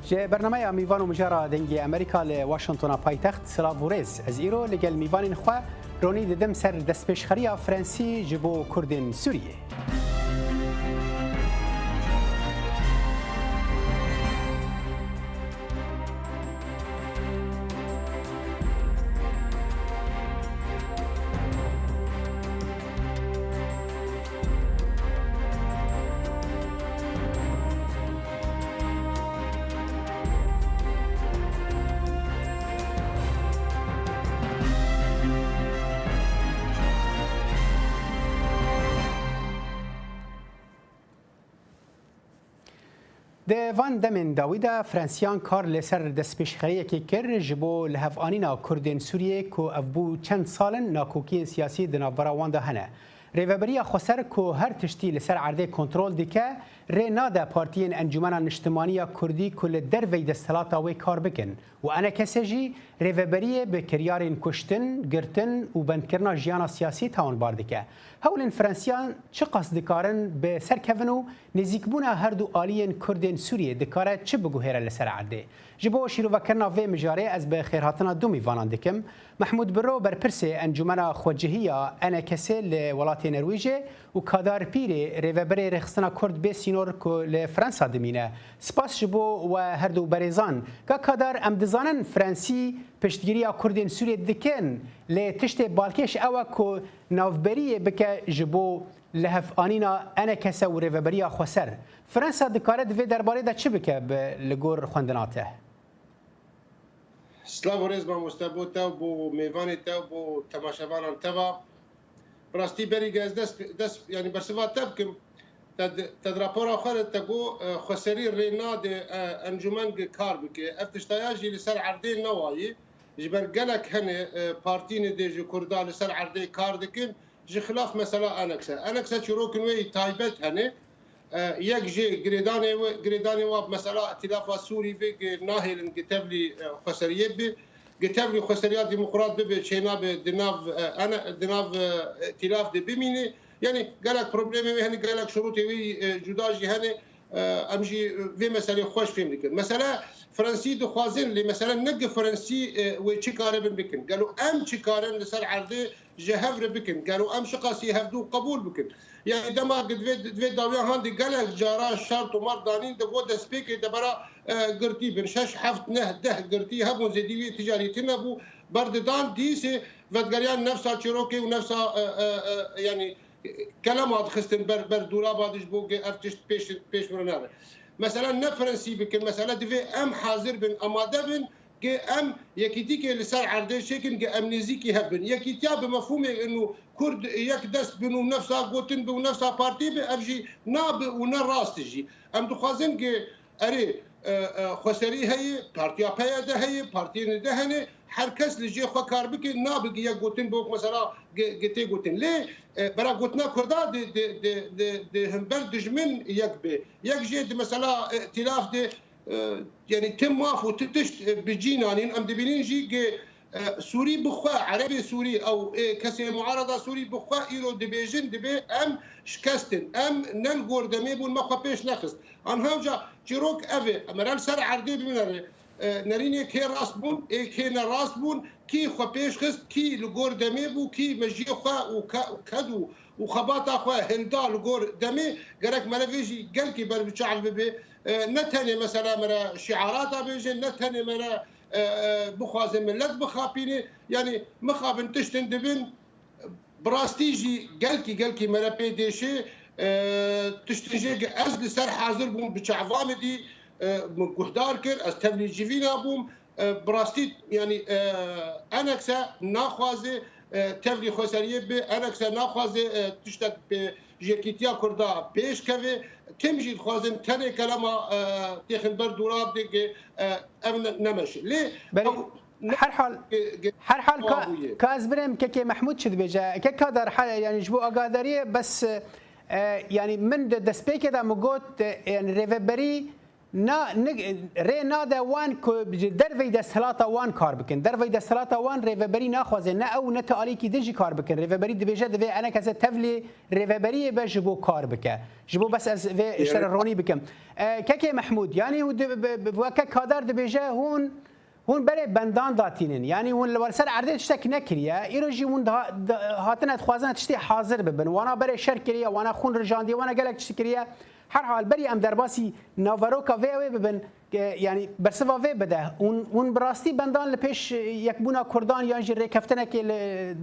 جه برنامه میوان و مجرا دنگی امریکا ل واشنطن پایتخت سلاوورز از ایرو لگل میوان خو رونی ددم سر دست پیشخری فرانسی جبو کردن سوریه وان دمن داویدا فرانسیان کار لسر دست پیشخری که کر جبو لهفانینا کردن سوریه کو افبو چند سالن ناکوکی سیاسی دناورا واندا هنه ریوبریا خسر کو هر تشتی لسر عرضه کنترل دیکه رنادا پارتین انجمن اجتماعی کردی کل دروی دستلاتا وی کار بکن و انا کسجی ریوبریه به کریارین کشتن گرتن و بندکرنا جیانا سیاسی تاون باردیکه هولن فرانسیان چه قصد کارن به سرکونو نزیکبونا هر دو آلین کردن سوریه دکاره چه بگوهره لسر عرضه جبو شیرو وکرنا و مجاره از به خیرهاتنا دو میوانان دکم محمود برو برپرسه انجمن خوجهیا انا کسی لولات نرویجه و کادار پیری ریوبری رخصنا کرد به سینور کو لفرانسا دمینه سپاس جبو و هر دو بریزان که کادار امدزانن فرانسی پشتگیری کردن سوریه دکن لتشت بالکش او کو نوبریه بکه جبو لهف آنینا انا کسی و ریوبری خسر فرانسا دکاره دوی درباره دا چه بکه لگور خواندناته سلاوورز با مستبو تا بو میوان تا بو تماشاوان تا براستی بری از دست یعنی برسوا تبکم تد راپور آخر تگو خسری رینا د انجمن کار بکه افتشتایاجی لسر عرضه نوایی جبر گلک هنه پارتین دیج کردا لسر عرضه کار دکن جی خلاف مثلا انکسا چروکن وی تایبت هنه یک جی گریدانی و مثلا ائتلاف سوری به ناهلن گتبلی خسریه به گتبلی خسریات دموکرات به چینا به دناو ائتلاف ده بمینه یعنی گلک پروبلمی هنه گلک شروطی وی جداجی هنه امجی وی مسئله خوش فهم دکن مثلا فرانسی دخوازن لی مثلا نگ فرانسی و چی کاره بکن قالوا ام چی کارن لسر عرضه جهفر بکن قالوا ام شقاسی هفدو قبول بکن يعني دما قد في داويا هاندي قال جارا شرط ومر دانين دبو دسبيك دبرا قرتي بنشش حفت نه ده قرتي هبون زديوي تجاريتنا بو برددان ديسي فدقريان نفسها تشيروكي ونفسها يعني كلامات خستن بر دولابادش بو ارتشت بيش مرناره مثلا نفرنسي بكن مثلا دفي ام حاضر بن اماده بن ام يكيتي كي لسر عرضه شكل امنيزيكي هبن يكيتيا بمفهوم انه كرد يك دست بنو نفسها قوتن بنو نفسها بارتي بافجي ناب ونا راستجي ام دخوازن كي اري خسري هي بارتيا بيدا هي بارتي دهنه هر کس لجي خو کار بك ناب يا قوتن بوك مثلا جتي قوتن ليه برا قوتنا كردا دي هم بردجمن يكبي يك جيد مثلا ائتلاف دي يعني تم وافو تتشت بجينانين ام دبينين جي سوري بخوا عربي سوري او كسي معارضه سوري بخوا ايرو دبيجن دبي ام شكستن ام نلغور دمي بون ما خبيش نخست ان هاوجا جيروك افي امرال سر عردي بمنر نريني كي راس بون كي راس بون كي خبيش خست كي لغور دمي بو كي مجي خوا وكدو وخباطه خوا هندا لغور دمي قالك ملفيجي قال كي بربشعل ببي نتني مثلا مرا شعارات بيجن نتني مرا بخوازن ملت بخابيني يعني مخابن تشتن دبن براستيجي قالكي مرا بيديشي تشتنجي از لسر حاضر بوم بشعفام دي مقدار كر از تبلي جيفينا بوم براستي يعني انكسا ناخوازي تبلي خسريه به انكسا ناخوازي تشتت جيكيتيا كردا بيش كوي تمجي خوازن تاني كلامه تيخن بردوراب دي امن نمشي ليه هر حال كاز برم كي محمود شد بيجا كقدر يعني جبو اقادريه بس يعني من دسبيك دا مقوت يعني ريفبري نا ری ناده وان کو دروی دستهلاتا وان کار بکن دروی دستهلاتا وان ریوبری ناخوازه نه او نه تعالی کی دجی کار بکن ریوبری دبیجه دوی انا کس تفلی ریوبری به جبو کار بکه جبو بس از و اشتر رونی بکم که محمود یعنی وک کادر دبیجه هون بره بندان داتینن یعنی هون لورسر عرضه تشتک نکریه ایروجی هون هاتن خوازن تشتی حاضر ببن وانا بره شرکریه وانا خون رجاندی وانا گلک تشکریه هر حال بری ام درباسی ناوروکا وی ببن یعنی برسوا وی بده اون براستی بندان لپیش یک بونا کردان یا جری کفتنه که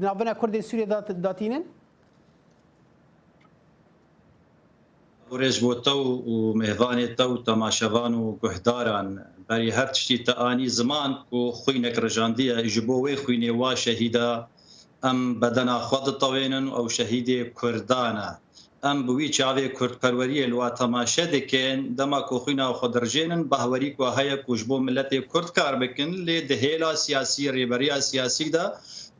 ناونا کرد سوریه داتینن ورز بوتو و مهوان تو تماشاوان و گهداران بری هر تشتی تانی زمان کو خوینک رجاندیه جبوی خوینه وا شهیدا ام بدنا خود طوینن او شهید کردانه ام بوی چاوی کرد پروری الوا تماشا دکن دما کو خوینا خودرجینن بهوری کو هيا کوجبو ملت کرد کار بکن ل دهیلا سیاسی ریبریا سیاسی دا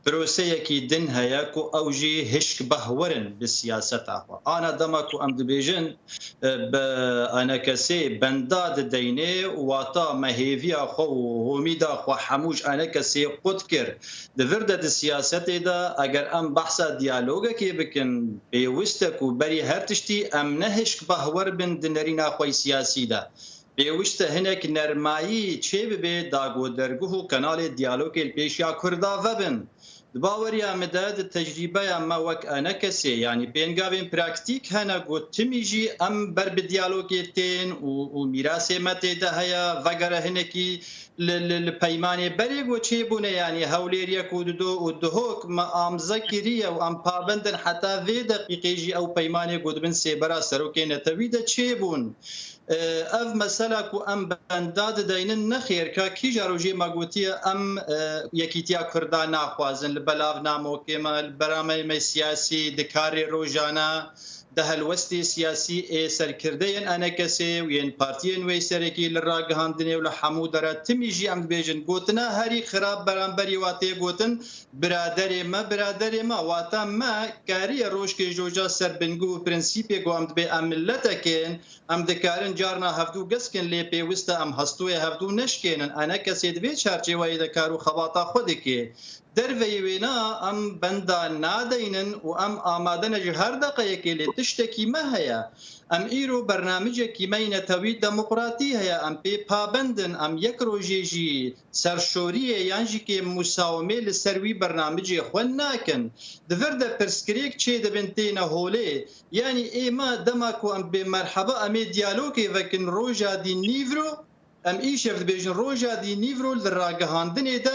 پروسه کی دن هيا کو اوجی هشک بهورن بالسیاست اخوا انا دما کو ام دبیجن انا کسی بنداد دینه واتا مهیوی خو امید خو حموج انا کسی قد کر دورد د سیاست دا اگر ام بحث دیالوگ کی بکن بیوستکو بری هر تشتی ام نهشک بهور بن دنرینا خو سیاسی دا بیوشت هنک نرمایی چه به داگو درگو کانال دیالوگ پیشیا کردا وبن باوریا مداد تجربه ما وک انا کسی یعنی بینگاوین پراکتیک هنا گوتمیجی ام بر بدیالوگیتین و میراث مت ده هيا وگر هنکی الپیمانه بری گو چی بونه یعنی هولریه کو دو دهوک ما ام ذکریه و ام پابندن حتی وی دقیقی او پیمانه گودبن سیبرا سروکینه تویده چی بون اف مساله کو ام بنداد دینن نخیر کا کی جاروجی ماگوتی ام یکیتیا کردان ناخوازن لبلاو ناموکمل برامه سیاسی دکار روزانه ده الوستی سیاسی سرکردین انا کسی و ین پارتین و سرکی لراگهاندنی و حمود را تمیجی ام بیجن گوتنا هری خراب برانبری واتی گوتن برادر ما واتا ما کاری روش که جوجا سر بنگو پرنسیپی گو ام به ملتکن ام دکارن جارنا هفدو گسکن لی پیوسته ام هستوی هفدو نشکنن انا کسی دوی چارچه وای دکارو خواتا خودی که در وینا ام بندا نادینن و ام آمادن هر دقیقه لی تشتکی ما هيا ام ایرو برنامج کی مین توی دموکراتی هيا ام پی پابندن ام یک روجیجی سرشوریه یانجی که مساومه لسروی برنامج خون ناکن دورد پرسکریک چه دبنتین هوله یعنی ایما دماکو ام به مرحبا ام دیالوگی وکن روجا دی نیورو ام ایشف بیجن روجا دی نیورو لراگهاندنی دا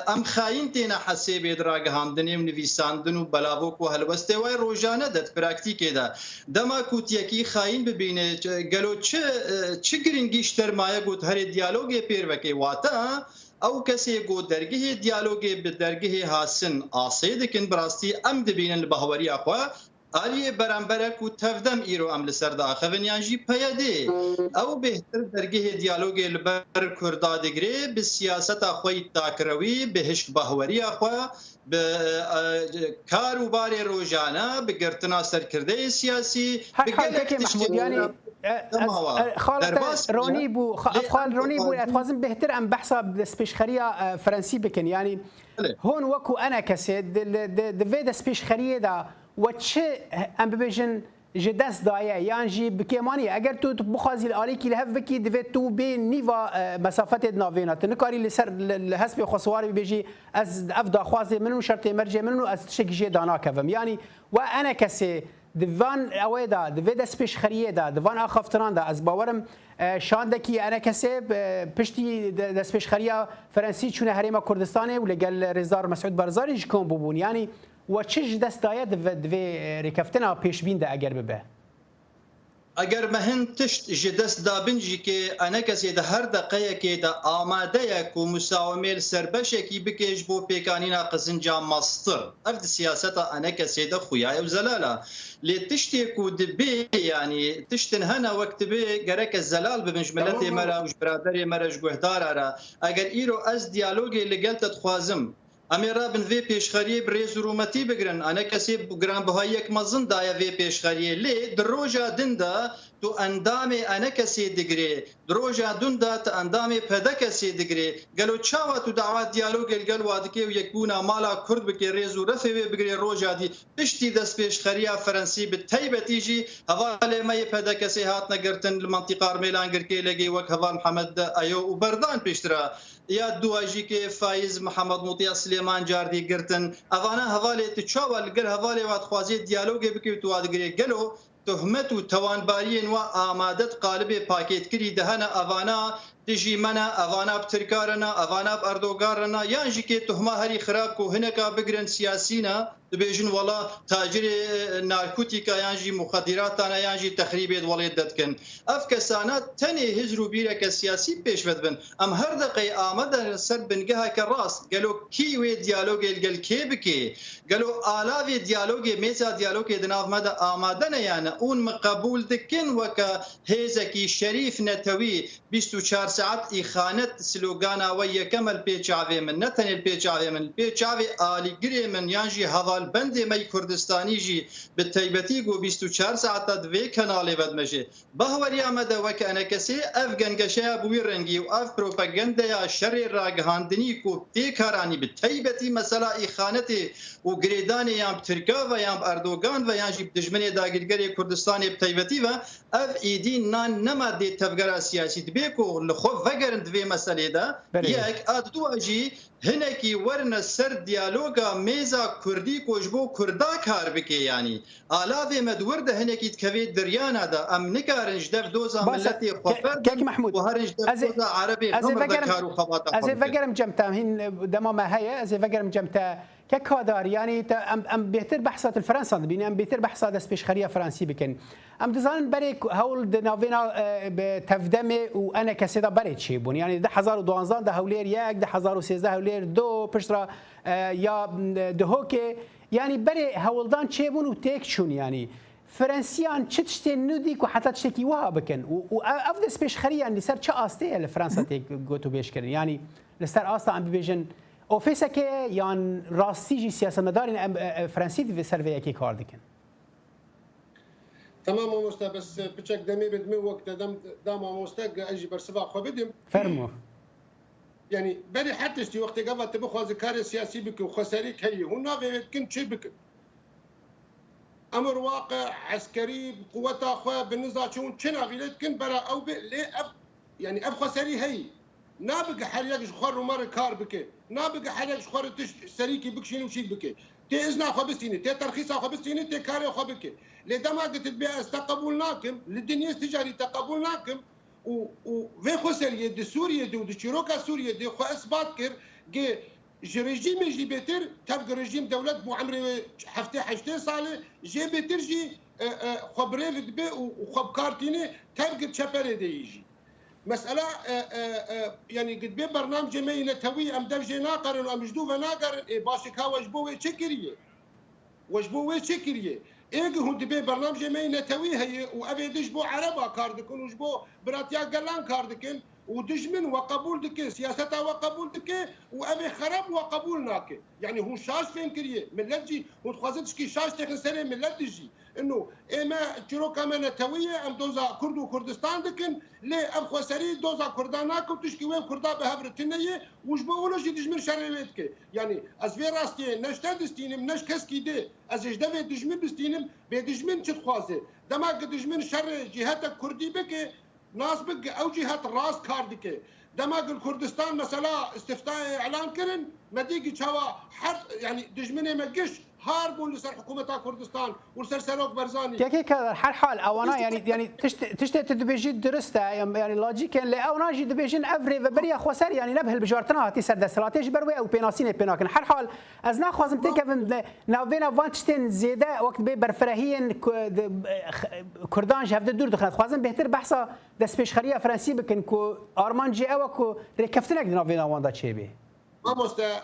ام خاین تینا حسیب دراگهاندنی و نویساندن و بلاوک و هلوسته وای روجانه داد پراکتیک دا دما کوتیکی خاین ببینه گلو چه گرینگیشتر مایه گوت هر دیالوگی پیر وکی واتا او کسی گو درگه دیالوگی به درگه حاسن آسیدکن براستی ام دبینن بهوری اخوا آلیه برانبره کو تفدم ایرو عمل سرد آخوین یانجی پیاده او بهتر درگه دیالوگ لبر کردادگری به سیاست آخوی تاکروی به هشک بهوری آخوا به کاروبار روزانه به گرتنا سرکرده سیاسی به گلک محمود یعنی خالد رونی بو خالد رونی بو اتخازم بهتر ام بحثا دسپیشخریا فرنسی بکن یعنی هون وکو انا کسی دوی دسپیشخریه دا و چه ام ببیجن جدست دایه یعنی جی بکیمانی اگر تو بخوازی الالی کی لهف وکی دوید تو بی نیوا مسافت ناوینات نکاری لسر لحسب خسواری بیجی از افدا خوازی منو شرط مرجع منو از شکجی دانا کفم یعنی و انا کسی دوان اویدا دوید سپیش خریه دا دوان آخافتران دا از باورم شاندکی انا کسی پشتی دسپیش خریه فرنسی چونه حریم کردستانه و لگل رزار مسعود برزاری جکن ببون یعنی و چه دست داید دوی ریکفتنا پیش بین ده اگر ببه اگر مهن تشت جدست دابنجی که انا کسی ده هر دقیقه که ده آماده یک و مساومه سربشه کی بکش بو پیکانینا قزنجا ماستر افد سیاست انا کسی ده خویای و زلاله لی تشتی کو دبی یعنی تشتن هنا وقت بی گرک زلال ببنج ملت مرا و برادر مرا جگوهدار را اگر ایرو از دیالوگی لگل تدخوازم امیر بن وی پیشخری بریز رومتی بگرن انا کسی گران بهای یک مزن دای وی پیشخری لی دروجا دنده تو اندام انا کسی دگری دروجا دوندا تا اندام پدا کسی دگری گلو چاوا تو دعوت دیالوگ گل وادکی و یک بونا مالا کرد بکی ریزو رفی بگری روجا دی پشتی دست پیش خریا فرنسی به تیبتیجی حواله ما پدا کسی هات نگرتن المنطقه ارمیلان گرکی لگی وک حوال محمد ایو و بردان پیشترا یا دواجی که فایز محمد موطی سلیمان جاردی گرتن اوانا حواله تچاوا لگل حواله واد خوازی دیالوگ بکی تو وادگری گلو تهمت و توانبارین و آمادت قالب پاکیت کری دهنا اوانا دجی منا اوانا بترکارنا اوانا باردوگارنا یعنی که تهمه هری خراب کو هنکا بگرن سیاسینا دبیجن والا تاجر نارکوتیکا یعنی مخدراتانا یعنی تخریب ولید دتکن اف کسانات تنی هجرو بیرک سیاسی پیش بدبن ام هر دقی آمده سر بنگها کراس گلو کی و دیالوگ گل کی بکی گلو آلاوی دیالوگ میزا دیالوگ دناف مده آماده نه یعنی اون مقبول دکن وک هیزکی شریف نتوی 24 ساعت اخانت سلوگانا و یکمل پیچاوی من نتن الپیچاوی من پیچاوی آلی گری من یعنی هوا بند می کردستانی جی به تایبتی گو 24 ساعت دوی کانال بدمجه بهوری آمده وک انا کسی افغانگشه بوی رنگی و اف پروپاگاندا یا شر راگهاندنی کو تیکارانی به تایبتی مثلا اخانتی و گریدانی یا ترکا و یا اردوغان و یا دشمن داگیرگری کردستان به تایبتی و اف ایدی نان نماده تفکر سیاسی بکو لخو وگرند دوی مسئله دا یک ادو اجی هنکی ورن سر دیالوگا میزا کردی کوجبو کردا کار بکی یعنی آلاوی مدورد هنکی تکوی دریانا دا ام نکارنج در دوزا ملتی خوفر كيك محمود و هرنج در دوزا عربی غمر دکارو خواتا از فکرم جمتا هین دما ما هي از فکرم جمتا ككادار يعني ام بيتر بحثات الفرنسا بيني ام بيتر بحثات دسبيش خريه فرنسي بكن ام دزان بري هول دنافينا بتفدمي وانا كسيدا بري تشيبون يعني ده 1012 ده هولير ياك ده 1013 هولير دو بشرا يا دهوكي يعني بري هولدان تشيبون وتيك شون يعني فرنسيان تشتين نوديك وحتى تشتكي وها بكن وافدس بيش خريه اللي صار تشا استي الفرنسا تيك جوتو بيشكر يعني لستار اصلا ام بيجن اوفیسه که یان راستی سیاستمدارین فرانسوی في سروی کی کار دکن تمام مستا بس بچك دمي بدمي وقت دام مستق اجي برسبا خو بدم فرمو يعني بري حتى شتي وقت قبل تبخو ذكر سياسي بك وخساري كي هنا كنت شي بك امر واقع عسكري بقوة اخوة بالنظام شون كنا غيرت كن برا او ليه يعني اب خساري هي نابق حريق شخور ومر كار بك نابق حريق شخور تش سريكي بكشين وشي بك تي اذنا خو بستيني تي ترخيص خو بستيني تي كاري خو بك لدما قلت تبيع استقبلناكم للدنيا التجاري تقبلناكم وفي خسريه دي سوريا دي ودشيروكا سوريا دي خو اثبات كر جي ريجيم جي بيتر تبقى ريجيم دولة مو عمري حفتي صالة جي بيتر جي خو بريفت بي وخو بكارتيني تبقى تشابري دي يجي مسألة يعني قد بي برنامج مي نتوي ام دفجي ناقرن وام جدوفة ناقرن باشك ها وجبوه تشكريه وجبوه تشكريه ايجي هون دبي برنامج مي نتوي هي وابي دجبو عربا كاردكن وجبو براتيا قلان كاردكن ودجمن وقبول دكي سياستها وقبول دكي وابي خرب وقبول ناكي يعني هو شاش فين كريه ملتجي وتخازتش كي شاش تخسري ملتجي انه اما تشروكا منتويه ام دوزا كرد وكردستان دكن ليه ام خسري دوزا كرداناك وتشكي وين كردا بهبرتنيه وجبو جي دجمن شريتك يعني از في راستي نشتا دستينم نش كسكي دي از جدبه دجمن دستينم بدجمن تخوازه دما دجمن شر جهتك كردي بك ناس بق او جهات راس كاردك دماغ الكردستان مثلا استفتاء اعلان كرن مديقي شوا حر يعني دجمنه مقش هاربون لسر حكومه كردستان ولسر سلوك برزاني كي كذا حال حال اونا يعني تشت تدبيجي درسته يعني لوجيكن لا اونا جي دبيجن افري بريا خوسر يعني نبهل بجارتنا هاتي سر استراتيجي بروي او بيناسين بيناكن حال حال از ناخذم تكفن نافينا فانتشتين زياده وقت بي برفرهين كردان جهد دور دخلت خوازم بهتر بحثا دس بيشخريه فرنسي بكن كو ارمانجي او كو ركفتنك نافينا واندا تشيبي ماموستا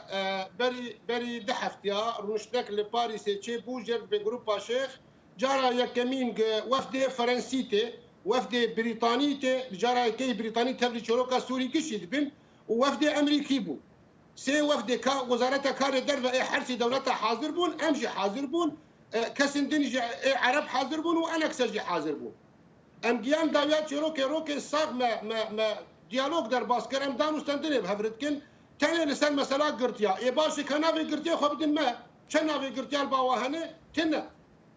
بري دحفتيا رونشتك لباريس تشي بوجر بجروبا شيخ جارا يكمين وفد فرنسيتي وفد بريطانيتي جارا كي بريطاني تبلي شروكا سوري كشيد بن ووفد امريكي بو سي وفد وزاره كار الدرب اي حرسي دولتها حاضر بون امجي حاضر بون كسندنجي عرب حاضر بون وانا كسجي حاضر بون ام گیان داویات روکی ساق ما دیالوگ در باز کرد ام دانو استندنه بهفرد کن تاني لسان مسألة قرتيا يباشي كنافي قرتيا خبدن ما شنافي قرتيا الباواهنه تنا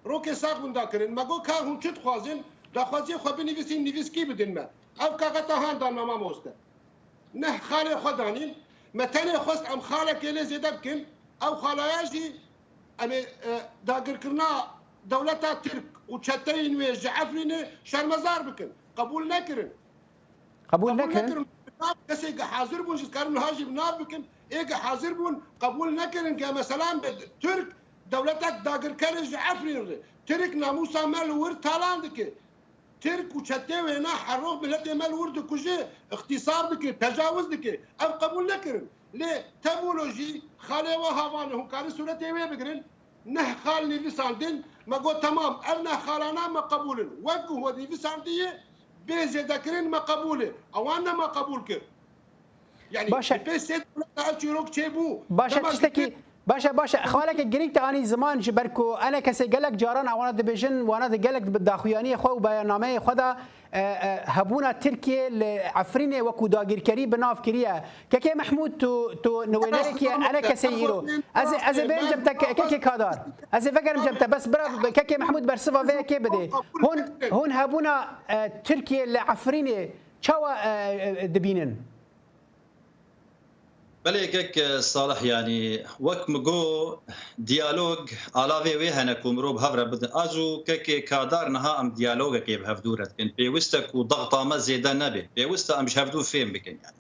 روكي ساق من ذاكرين ما قول كان هم شد خوازن دا خوازي خبي نفيس كي بدن ما او كاغتا هان دان ما موسته نه خالي خدانين ما تاني خست ام خالك اللي زيدبكن او خلاياجي ام داقر كرنا دولتا ترك وشتين وجعفرين شرمزار بكن قبول نكرن كسي حاضر بون كانوا الهاجي بنار بكن ايه حاضر بون قبول نكرن كمثلا ترك دولتك داقر كرج عفرين ترك ناموسا مال ورد تالاندك ترك وشتي وهنا حروق بلاد مال ورد كوجي اختصار دك تجاوز دك ام قبول نكرن ليه تابولوجي خالي وهافان هم كانوا سورتي وي بقرن نه خال نيفي ساندين ما قلت تمام انا خالنا ما قبول وقو هو نيفي سانديه بيزي ذكرين ما قبوله او انا ما قبول كر يعني بيسيت الشروق تشيبو باشا تشتكي باشا خوالك جريك تاني زمان جبركو انا كسي قالك جاران وانا دبيجن وانا قالك بالداخويانيه خو برنامج خدا هبونا تركيا لعفرينه وكو داغير كري بناف كريا ككي محمود تو نوينك انا كسيرو از بين جبتك ككي كادار از فكر جبت بس برا ككي محمود برسفا في كي بدي هون هبونا تركيا لعفرينه تشوا دبينن بله كك صالح يعني وك مگو ديالوج علاوه وی هنه کومرو بهفره بدن ازو كك كادار نها ام ديالوج كي بهفدورت كن بيوستك وضغطه ما زياده نبي بيوستا ام شهفدو فين بكن يعني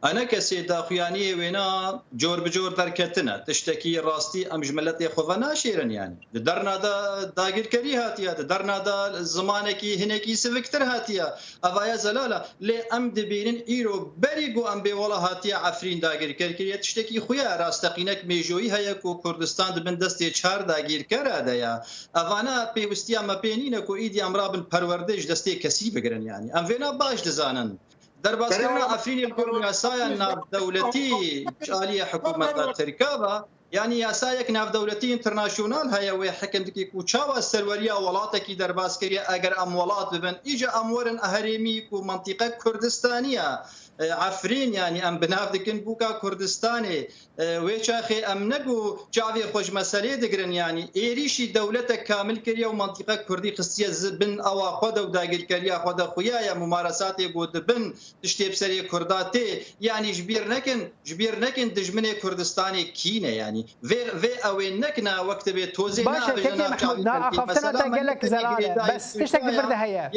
انا كسي داخياني وينا جور بجور دركتنا تشتكي راستي ام جملتي خوفنا شيرن يعني درنا دا داغير كري هاتيا درنا دا زمانكي هنكي سفكتر هاتيا افايا زلاله لي ام دبينن ايرو بريغو ام بي ولا هاتيا عفرين داغير كري تشتكي خويا راستقينك ميجوي هيكو كردستان دبن دستي 4 داغير كرا ديا افانا بيوستيا ما بينينكو ايدي امرابن پروردش دستي كسي بگرن يعني ام فينا باش دزانن درباس كنا عفرين الكون يسايا ناف دولتي شالية حكومة تركابا يعني يسايك ناف دولتي انترناشونال هيا ويحكم دكي كوشاوا السلوريا ولاتكي درباس كريا اگر امولات ببن ايجا امورن اهريمي كو منطقة كردستانية عفرين يعني ام بناف دكن بوكا كردستاني ويشاخي ام نقو جاوي خوش مسألة دقرن يعني ايريشي دولتك كامل كريا ومنطقة كردي قصية بن اوا خدا وداقل كريا خدا خويا ممارساتي قود بن تشتي بسري كرداتي يعني جبير نكن دجمني كردستاني كينه يعني في اوين نكنا وقت بي توزي باشا كيف محمود اخفتنا تقلك زلاله بس تشتك فرده هيا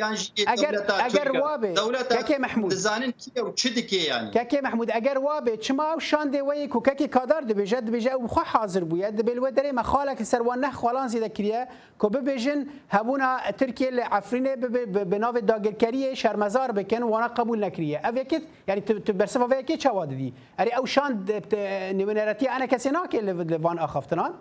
اگر وابي كيف محمود زانن كيو تشدكي يعني كيف محمود اگر وابي تشما وشان دي ويك وكيكي كادر دبيجد بيجا وخو حاضر بويا بالودري ما خالك سروان نخ خلان زي ذكريا كو ببيجن هبونا تركيا العفرينه بناف داغركريه شرمزار بكن وانا قبول نكريه افيكت يعني تبرسفا فيكي تشواد دي اري او شان نيونراتي انا كسيناك اللي فان اخفتنا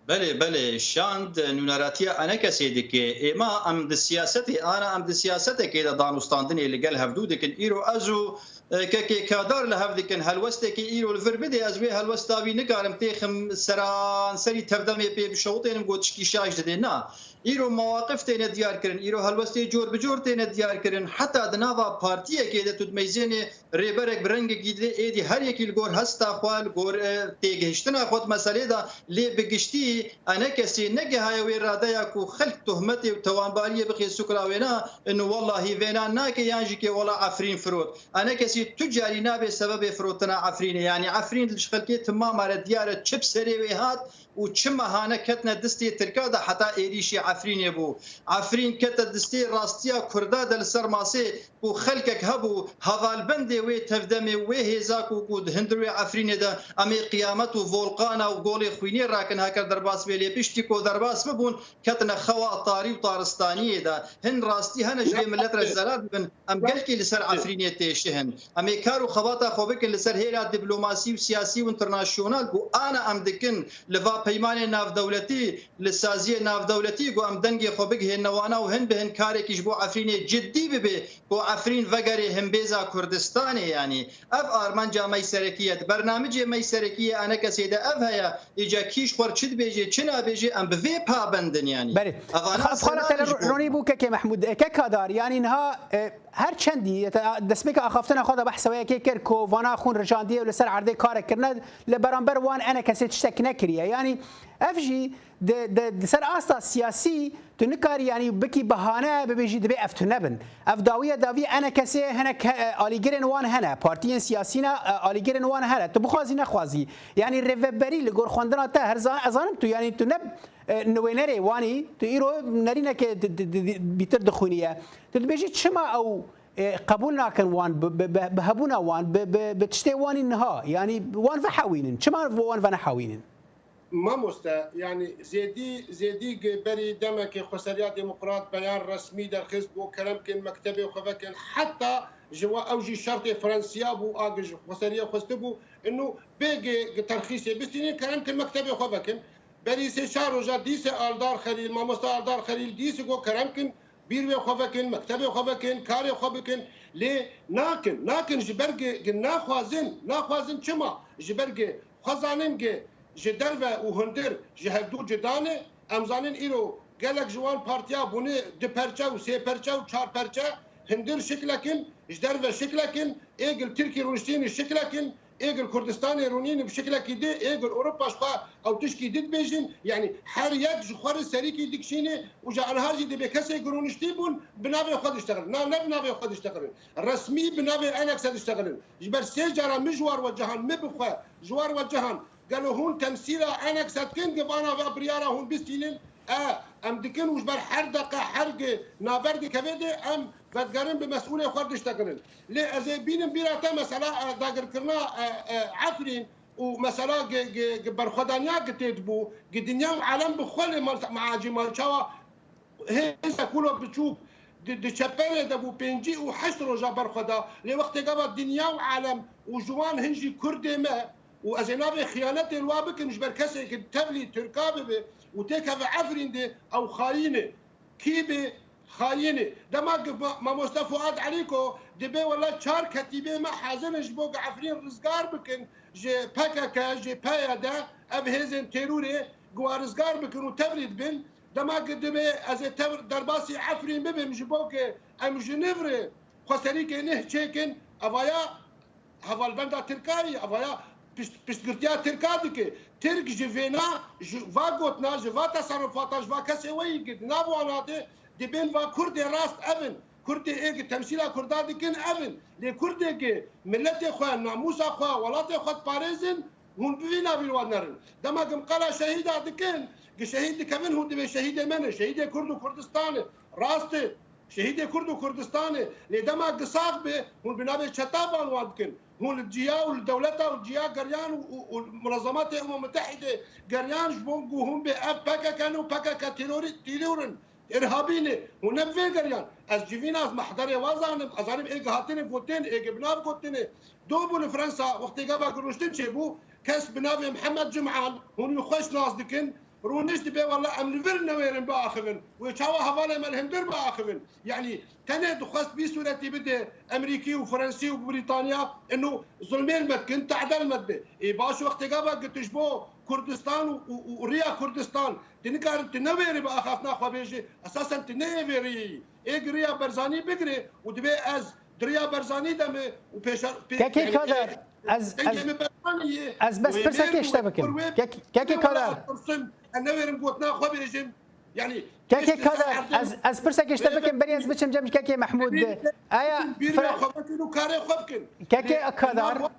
بله شاند نوناراتيا انا كسيدك اما ام السياستي انا ام السياستي كده دانوستاندني اللي قال هفدودك ايرو ازو كي كادار لهفدك هلوستك ايرو الفربدي ازوي هلوستاوي نقارم تيخم سران سري تفدمي بي بشوطين قوتشكي شاج دينا ايرو مواقف تين ديار كرن ايرو هلوستي جور بجور تين ديار كرن حتى دناوا بارتيه كده تدميزيني ريبرك برنگ گيدي ايدي هر يكي الگور هستا خوال گور تيگهشتنا خود مساله دا لي بگشتي انا كسي نگه هاي ويرادا كو خلق تهمتي وتوانباليه بخي سكراوينا انه والله فينا ناك يانجي ولا عفرين فروت انا كسي تجاري نابي سبب فروتنا عفرين يعني عفرين الشخلكي تمام على دياره تشب سري هات وشما هانا كتنا دستي تركادا حتى ايريشي عفرين يبو عفرين كتا دستي راستيا كردادا لسرماسي وخلقك هبو هذا البندي وي تفدمي وي هزاك وقود هندروي عفرين دا امي قيامته فولقانا وقولي خويني راكن هكا درباس بيلي بيشتكو درباس ببون كتنا خوا طاري وطارستاني دا هن راستي هنا جري ملتر الزلال بن ام قلكي لسر عفرين تيشهن امي كارو خواتا خوبك لسر هيرا دبلوماسي وسياسي وانترناشونال انا ام دكن لفا پیمان ناف دولتی لسازی ناف دولتی گو ام دنگی خو بگه نوانا و هن بهن کاری کیش بو عفرین جدی ببه کو عفرین وگری هم بیزا کردستان یعنی اف آرمان جامعه سرکیت برنامج میسرکیه انا کسی ده اف هيا اجا کیش خور چد بیجه چنا بیجه ام به پابندن یعنی بله خالد رونی بو که محمود که کادار یعنی انها هر چندی دسمك اخافتنا خدا بحثويه كيكر كو فانا خون رجانديه ولا سر عرضي كار كرنا لبرامبر وان انا كسيت شتك نكريا يعني افجي د سر اساس سياسي تنكر يعني بكي بهانه بيجي دبي افتنبن افداويه دافي انا كسي هناك اليجرن وان هنا بارتيين سياسينا اليجرن وان هنا تبخوازي نخوازي يعني الريفبري اللي غور خوندنا تا هر ازانم تو يعني تنب نوينري واني تيرو نرينا ك بيتر دخونيه تبيجي تشما او قبولنا كان وان بهبونا وان بتشتي وان النها يعني وان فحاوين شما وان فنحاوين ما مستا يعني زيدي بري دمك خسريا ديمقراط بيان رسمي در خص بو كلام كان مكتبي وخفكن حتى جوا اوجي شرطي فرنسيا بو اجي خسريا خستبو انه بيجي ترخيصي بستين كلام كان مكتبي وخفكن بري سي شارو جديس الدار خليل ما مستا الدار خليل ديس جو كلام كان بيروي خفكن مكتبي خفكن كاري خفكن ليه ناكن جبرج ناخوازن شما جبرج خزانين جدرفه وهندر جهدو جدانه امزانين ايرو قالك جوان بارتيا بوني دي برچا و سي برچا و چار برچا هندر شكلكن جدرفه شكلكن ايجل تركي رونشتين شكلكن ايجل كردستان رونين بشكلك دي ايجل اوروبا شخا او تشكي ديد بيجن يعني حريات جخور سريكي ديكشيني وجا انهارجي دي بكسي رونشتيبون بنابي خد اشتغل نا بنابي خد اشتغل رسمي بنابي انكس اشتغل جبر سيجرا مجوار وجهان مبخوا جوار وجهان قالوا هون تمثيله انا كساتكن قبانا برياره هون بستينين ام دكن وش بر حردقه حرق نابرد كبده ام فتقارن بمسؤوليه خرد اشتغلن ليه ازيبين بيراتا مساله داقر كرنا عفرين ومساله برخدانيا قتيدبو قدنيا عالم بخل مع جمالشوا هسه كله بتشوف دي شابيله دبو بنجي وحشروا جابر خدا لوقت قبل الدنيا وعالم وجوان هنجي كردي ما وأجنبي خيانات الوابك مش بركسي كتبلي تركابه وتكف عفرين دي أو خاينة كيبه خاينة ده ما مصطفى فؤاد عليكو دبي ولا شار كتيبه ما حازنش بوق عفرين رزقار بكن جي باكاكا جي بايا ده أبهزن تيروري جوا رزقار بكن وتبرد بن ده ما دبي أزي درباسي عفرين ببن مش بوق أم جنيفري خسريك نه تشيكن أبايا هفالبندا تركاي أبايا پشتگرتیا ترکادی که ترک جوینا جوا گوتنا جوا تصرفاتا جوا کسی وی گد نبواناده دبین و کرد راست اون کرد ایک تمثیل کردادی کن اون لی کرد که ملت خواه ناموس خواه ولات خواه پارزن هون بوینا بیروان نرن دما کم قلا شهید دکن که شهید کمن هون دبی شهید منه شهید کرد و کردستان راست شهید کرد و کردستان لی دما قصاق به هون بنابه چطابان واد کن هون الجيا والدولة والجيا قريان والمنظمات الأمم المتحدة قريان جبونجو هم بأبكا كانوا بكا تيرورن إرهابيين ونبي قريان از جيفينا از محضر وازان أزارم إيه هاتين قوتين إيه بناب قوتين دوبون فرنسا وقت قبل قروشتين شبو كاس بناب محمد جمعان هون يخش ناس دكن رونش دبي والله أملفر نويرن بآخرين ويشاوا هوالا ملهندر بآخرين يعني تاني دخست بصورتي بده أمريكي وفرنسي وبريطانيا إنه ظلمين مدكن تعدل مدة إيه باش وقت قبل قلت تشبو كردستان وريا كردستان تنكر تنويري بآخافنا خبيجي أساسا تنويري إيه ريا برزاني بقري ودبي أز دريا برزاني دمه وبيشر كي كادر از بس برسك اشتبكن كي كادر النويرم قوتنا خبيجي يعني كاكي كادر از برسك اشتبكن بري از بچم جمش كاكي محمود ايا كاكي كادر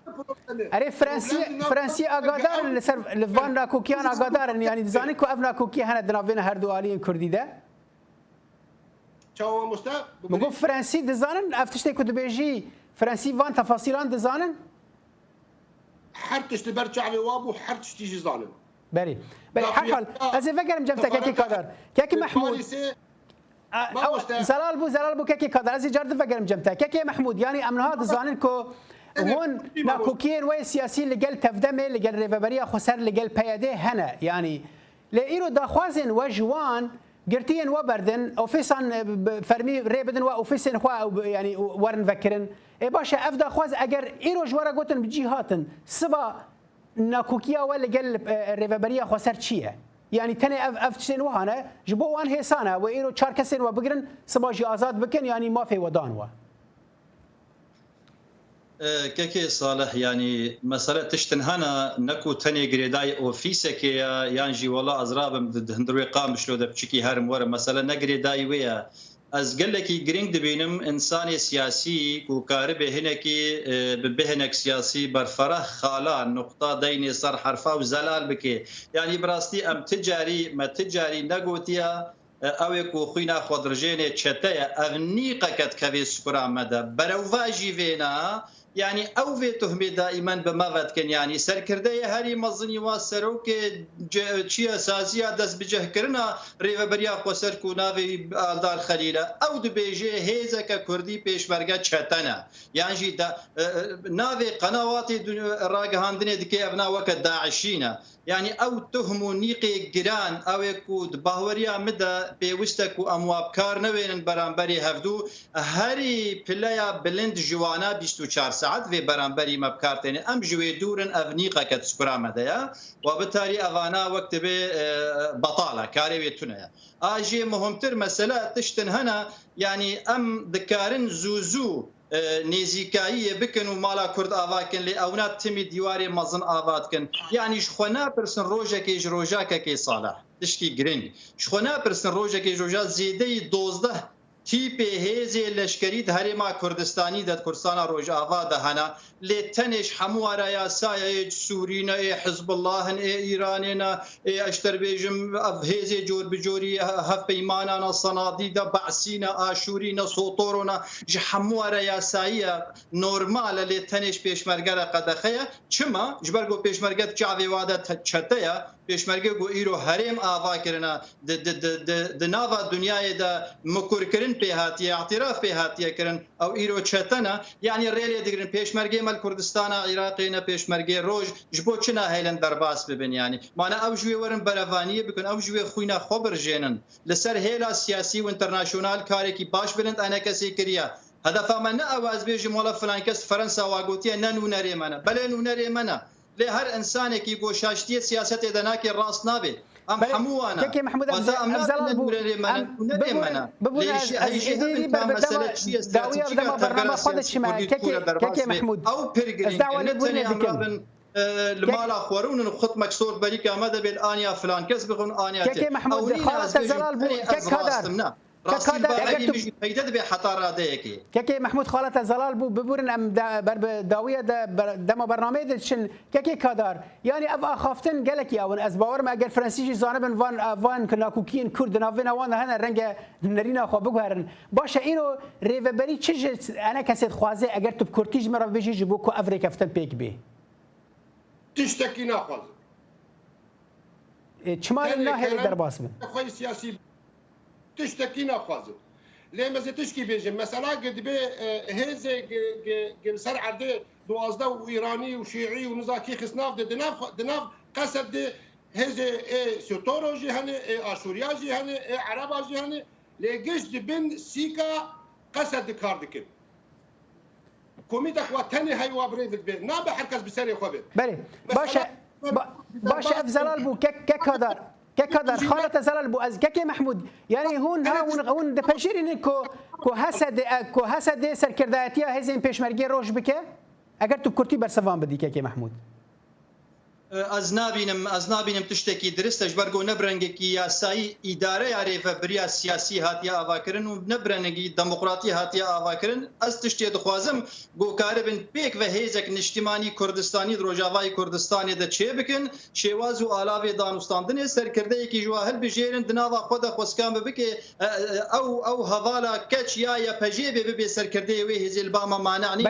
اري فرنسي اغادار لفان كوكيان اغادار يعني دزاني كو افنا كوكي هنا دنافين هردو الين كردي ده چاو مستا بقول فرنسي دزانن افتشتي كنت بيجي فرنسي فان تفاصيلان دزانن حرتش تبرجع وابو حرتش تيجي ظالم بري حقا از فكرم جمتا كاكي كادر كاكي محمود زلال بو كاكي كادر از جرد فكرم جمتا كاكي محمود يعني امن هذا زانن كو هون ناكوكين وي سياسيين لقال تفدمه لقال ريفابريا خسر لقال بياده هنا يعني لايرو داخوازن وجوان قرتين وبردن اوفيسان فرمي ريبدن واوفيسن خوا يعني ورن فكرن اي باشا افدا خواز اگر ايرو جوارا گوتن بجيهاتن سبا ناكوكيا ولا قال ريفابريا خسر چيه يعني تني اف تشين وهانا جبو وان هيسانا وايرو چاركسن وبقرن سبا جي ازاد بكن يعني ما في ودانوا كيكي صالح يعني مسألة تشتنهنا نكو تاني قريداي اوفيسك يانجي والله ازرابم هندروي قام شلو دبشكي هرم ورا مسألة نقريداي ويا از قلكي جرينج دبينم انساني سياسي وكاربه هنكي ببهنك سياسي برفرح خالا نقطة ديني صار حرفا وزلال بكي يعني براستي ام تجاري ما تجاري نقوتيا اوكو خوينا خضرجيني تشتايا اغنيقة كتكفي سكرا مدى بروفاجي فينا يعني او في تهمه دائما بمغد كان يعني سركردي هاري مزني واسروك تشي اساسيه دس بجه كرنا ريفبريا قصر كونافي دار خليله او دبيجي هيزك كردي بيشمرغا تشتنا يعني جي نافي قنوات راغهاندني دكي ابنا وقت داعشينا يعني او تهمو نيقي جيران او يكود باوريا مدى بيوستك وامواب كار نوين برانبري هفدو هاري بلايا بلند جوانا 24 ساعت في برانبري مبكارتين ام جوي دورن افنيقه كتسكرا مدايا وبالتالي اغانا وقت بي بطاله كاري بيتونيا اجي مهمتر مساله تشتن هنا يعني ام ذكارن زوزو نزیکایی بکن و مالا کرد آواکن لی اونات تمی دیواری مزن آواد کن یعنی شخونا پرسن روژه که جروجا که صالح تشکی گرینگ شخونا پرسن روژه که جروجا زیده 12 تیپ هیزی لشکری هریما کردستانی داد کردستان روج آواد هنا لتنش حموارا یا سایه سورینا حزب الله ایرانینا اشتر بیجم هیزی جور بجوری هف پیمانانا صنادیدا بعسینا آشورینا سوطورونا ج حموارا یا سایه نورمال لتنش پیشمرگه قدخه چما جبرگو پیشمرگه چاوی واده چتیا پیشمرگه گو ایرو هرم آوا کرنا د ناوا دنیای دا مکر کرن به هاتیه اعتراف به هاتیه کرن او ایرو چتنا یعنی ریلی دیگرن پیشمرگه مل کردستان عراقی نه پیشمرگه روج جبو چنا هیلن درباس ببین یعنی معنا او جوی ورن بروانیه بکن او جوی خوینا خبر جنن لسر هیلا سیاسی و انترناشونال کاری کی باش بلند انا کسی کریا هدف من اواز بیج مولا فلان کس فرنسا واگوتیه نونری منه بله نونری منه لهر انسان کی گوشاشتی سیاست دناکی راست نابه ام حموانا كي محمود افزال ليش هيجي داويه بدما برنامج خدش مع كي محمود او بيرجرين المالا خورون خط مكسور بريك ماذا بالانيا فلان كسب بخون انيا كي محمود خالد الزلال بو كادر كي محمود خالد الزلال بو ببورن ام داويه دما برنامج شن كي كادر يعني اب اخافتن قالك يا ون ازباور ما اگر فرنسيجي زانبن فان كناكوكين كرد نافنا وانا هنا رنگ نرينا خو بگهرن باشه اینو ریوبری چه انا کسید خوازه اگر تو کورتیج مرا بيجي جبو کو افریقا فتن پیک بي تشتكي ناخذ چمال نه هلی درباس من خوي سياسي تشتكي ناخذ ليه ما تشكي بيجي مثلا قد بي هيزه سر عرضه 12 وايراني وشيعي ونزاكي خصناف دناف قصد هيزه سوتوروجي هني اشورياجي هني عرباجي هني ليجش بن سيكا قصد كاردك كوميدا وطني هي وابريد البيت نابه حركز بسري خبر بله باشه افزلال بو ككدر خالة زلال بو از كي محمود يعني هون دپشيرين كو حسد سركرداتيا هزين پيشمرگي روش بك اگر تو كرتي برسوان بدي كي محمود از نابینم تشتکی درست جبرگو نبرنگی کی یاسایی اداره عریفه بریا سیاسی هاتیا آواکرن و نبرنگی دموکراتی هاتیا آواکرن از تشتی دخوازم گو کاربن پیک و هیزک نشتیمانی کردستانی روجاوای کردستانی ده چه بکن شواز و آلاوی دانستاندن سرکرده کی جواهل بجیرن دناوا خود خوسکان ببکه او حوالا کچ یا پجیبه به سرکرده و هیزل باما مانعنی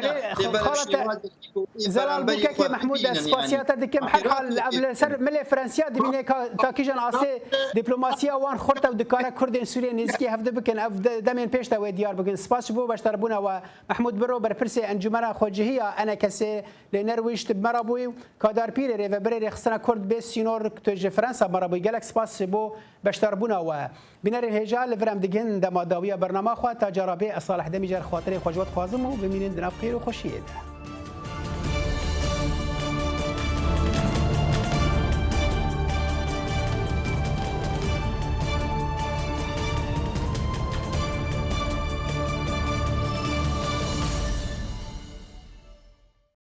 زلال بو كي محمود اسباسيات دكم حق حال قبل سر ملي فرنسیا دبینه تا کیجان آسه دیپلماسیا وان خورت و دکاره کردن سوریه نزکی هفته بکن اف دمین پیش تا دیار بکن سپاس بو باشتر بونا و محمود برو بر پرس انجمن خوجهیه انا کسی لنرویج مرابوی کادار پیر ری و بر رخصنا کرد به سینور تو فرانسا مرابوی گلک سپاس بو باشتر بونا و بنر هجال فرام دگن دما داویه برنامه خو تا جرابه صالح دمیجر خاطر خوجوت خوازم و ببینید ناف خیر و خوشیه